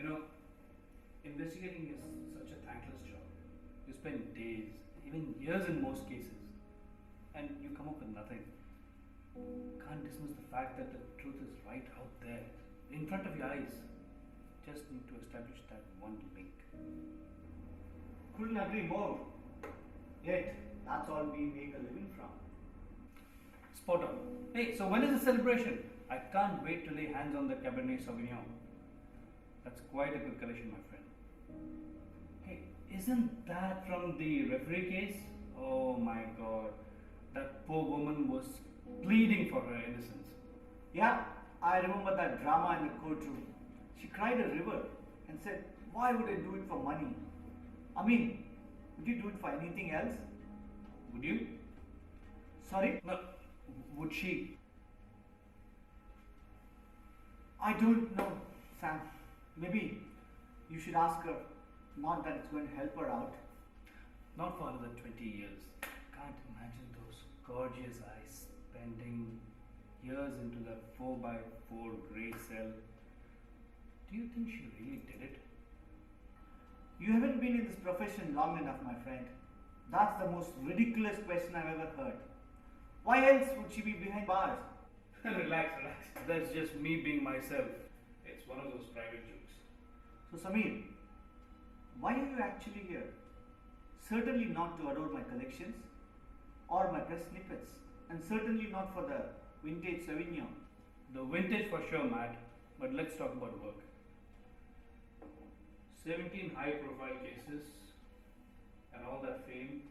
You know, investigating is such a thankless job. You spend days, even years in most cases, and you come up with nothing. Can't dismiss the fact that the truth is right out there, in front of your eyes. Just need to establish that one link. Couldn't agree more. Yet, that's all we make a living from. Spot on. Hey, so when is the celebration? I can't wait to lay hands on the Cabernet Sauvignon. That's quite a good collection, my friend. Hey, isn't that from the referee case? Oh my god. That poor woman was pleading for her innocence. Yeah, I remember that drama in the courtroom. She cried a river and said, "Why would I do it for money?" I mean, would you do it for anything else? Would you? Sorry? No. Would she? I don't know, Sam. Maybe you should ask her. Not that it's going to help her out. Not for another 20 years. Can't imagine those gorgeous eyes spending years into that 4x4 grey cell. Do you think she really did it? You haven't been in this profession long enough, my friend. That's the most ridiculous question I've ever heard. Why else would she be behind bars? Relax. That's just me being myself. It's one of those private jokes. So, Samir, why are you actually here? Certainly not to adore my collections or my press snippets, and certainly not for the vintage Sauvignon. The vintage for sure, Matt. But let's talk about work. 17 high profile cases and all that fame.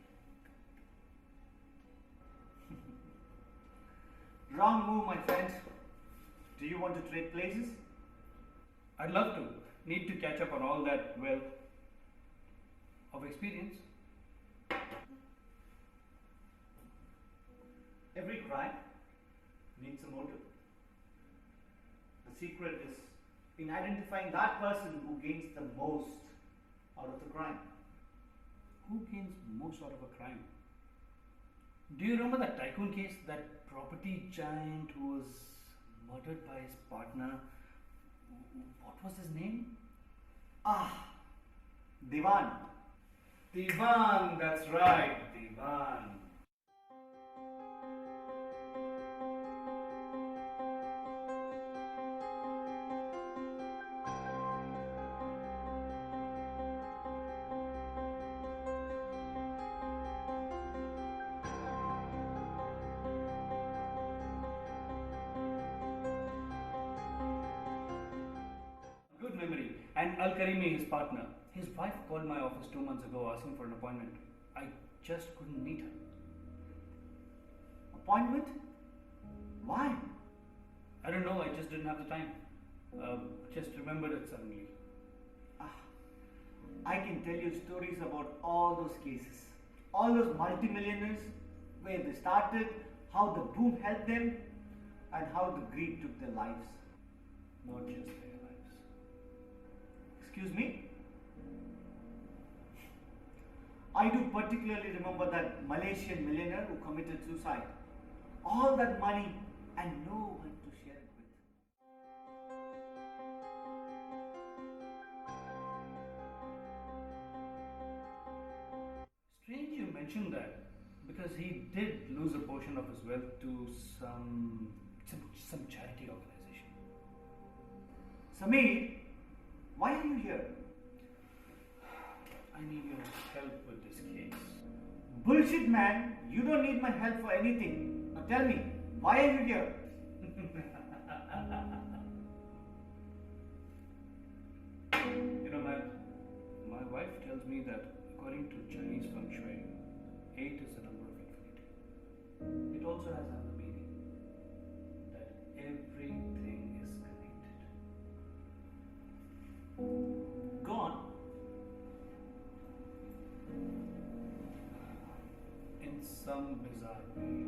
Wrong move, my friend. Do you want to trade places? I'd love to. Need to catch up on all that wealth of experience. Every crime needs a motive. The secret is in identifying that person who gains the most out of the crime. Who gains most out of a crime? Do you remember that tycoon case? That property giant who was murdered by his partner? What was his name? Ah, Divan. Divan, that's right, Divan. Good memory. And Al Karimi, his partner. His wife called my office 2 months ago asking for an appointment. I just couldn't meet her. Appointment? Why? I don't know, I just didn't have the time. Just remembered it suddenly. I can tell you stories about all those cases. All those multimillionaires, where they started, how the boom helped them, and how the greed took their lives. Not just their lives. Excuse me? I do particularly remember that Malaysian millionaire who committed suicide. All that money and no one to share it with. Strange you mentioned that, because he did lose a portion of his wealth to some charity organization. Samir, why are you here? I need your help with this case. Bullshit, man. You don't need my help for anything. Now tell me, why are you here? You know, Matt, my wife tells me that according to Chinese feng shui, 8 is the number of infinity. It also has another meaning, that everything is connected. Go on. In some bizarre way,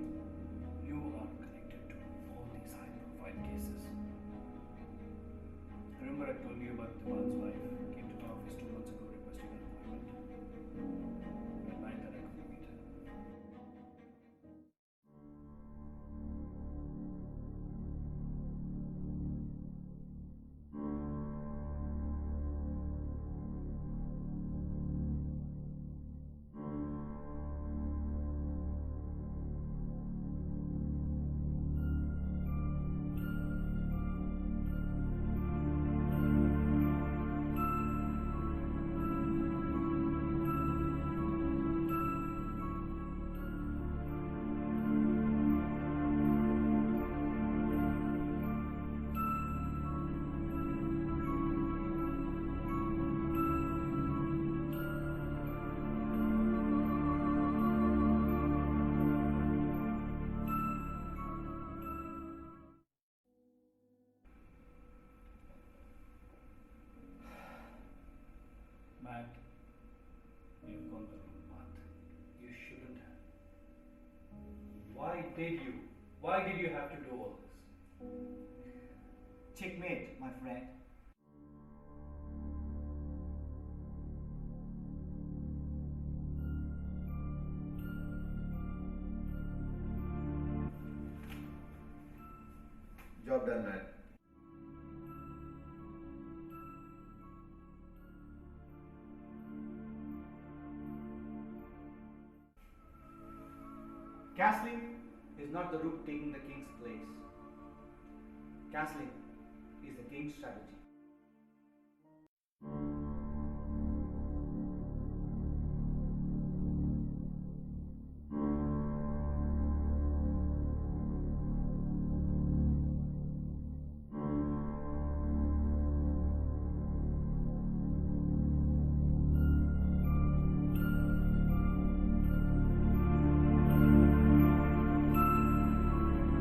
you are connected to all these high profile cases. Remember I told you about Divan's wife came to my office 2 months ago requesting an appointment. At night that I couldn't meet her. Why did you? Why did you have to do all this? Checkmate, my friend. Job done, man. Castling is not the rook taking the king's place. Castling is the king's strategy.